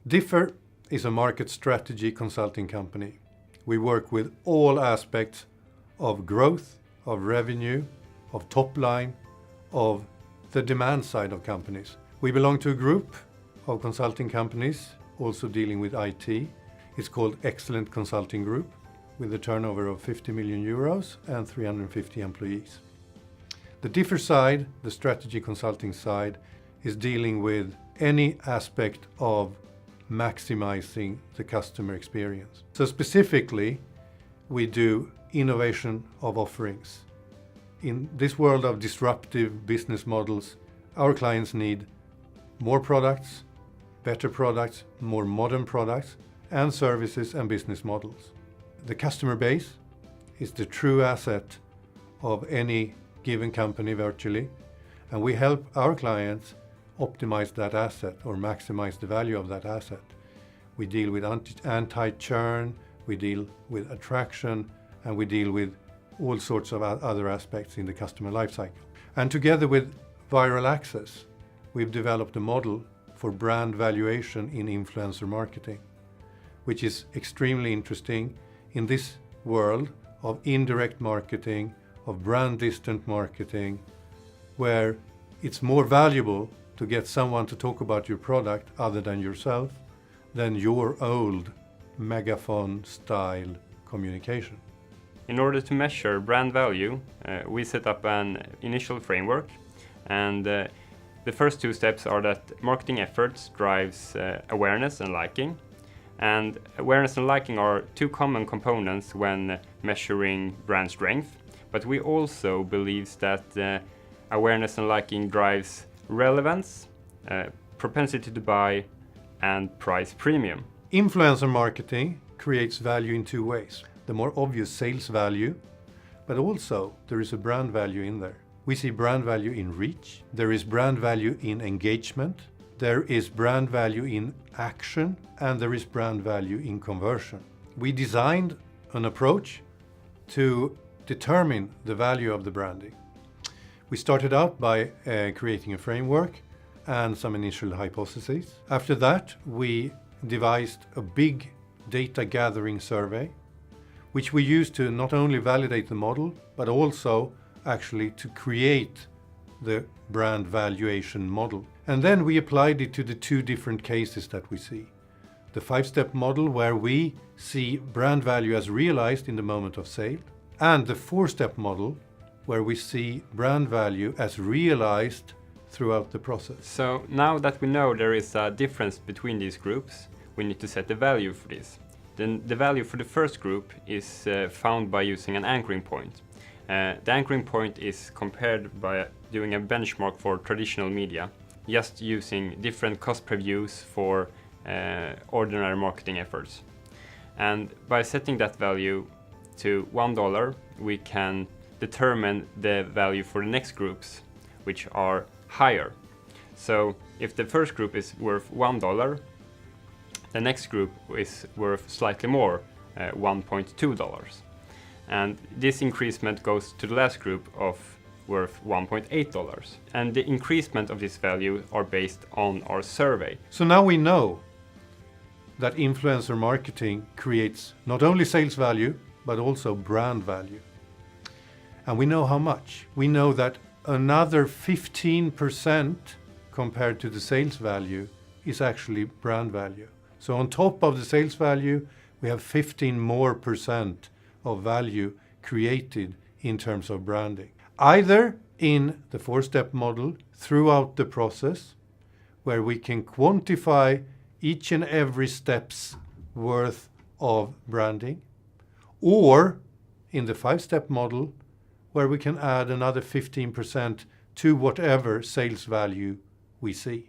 Differ is a market strategy consulting company. We work with all aspects of growth, of revenue, of top line, of the demand side of companies. We belong to a group of consulting companies also dealing with IT. It's called Excellent Consulting Group with a turnover of 50 million euros and 350 employees. The Differ side, the strategy consulting side, is dealing with any aspect of maximizing the customer experience. So specifically, we do innovation of offerings. In this world of disruptive business models, our clients need more products, better products, more modern products, and services and business models. The customer base is the true asset of any given company virtually, and we help our clients optimize that asset or maximize the value of that asset. We deal with anti-churn, we deal with attraction, and we deal with all sorts of other aspects in the customer lifecycle. And together with Viral Access, we've developed a model for brand valuation in influencer marketing, which is extremely interesting in this world of indirect marketing, of brand distant marketing, where it's more valuable to get someone to talk about your product other than yourself than your old megaphone style communication. In order to measure brand value, we set up an initial framework, and the first two steps are that marketing efforts drives awareness and liking. And awareness and liking are two common components when measuring brand strength, but we also believe that awareness and liking drives relevance, propensity to buy, and price premium. Influencer marketing creates value in two ways. The more obvious sales value, but also there is a brand value in there. We see brand value in reach, there is brand value in engagement, there is brand value in action, and there is brand value in conversion. We designed an approach to determine the value of the branding. We started out by creating a framework and some initial hypotheses. After that, we devised a big data gathering survey, which we used to not only validate the model, but also actually to create the brand valuation model. And then we applied it to the two different cases that we see. The 5-step model, where we see brand value as realized in the moment of sale, and the 4-step model, where we see brand value as realized throughout the process. So now that we know there is a difference between these groups, we need to set the value for this. Then the value for the first group is found by using an anchoring point. The anchoring point is compared by doing a benchmark for traditional media, just using different cost per views for ordinary marketing efforts. And by setting that value to $1, we can determine the value for the next groups, which are higher. So if the first group is worth $1, the next group is worth slightly more, $1.2. And this increasement goes to the last group of worth $1.8. And the increasement of this value are based on our survey. So now we know that influencer marketing creates not only sales value, but also brand value. And we know how much. We know that another 15% compared to the sales value is actually brand value. So on top of the sales value, we have 15% more of value created in terms of branding. Either in the 4-step model throughout the process, where we can quantify each and every step's worth of branding, or in the 5-step model, where we can add another 15% to whatever sales value we see.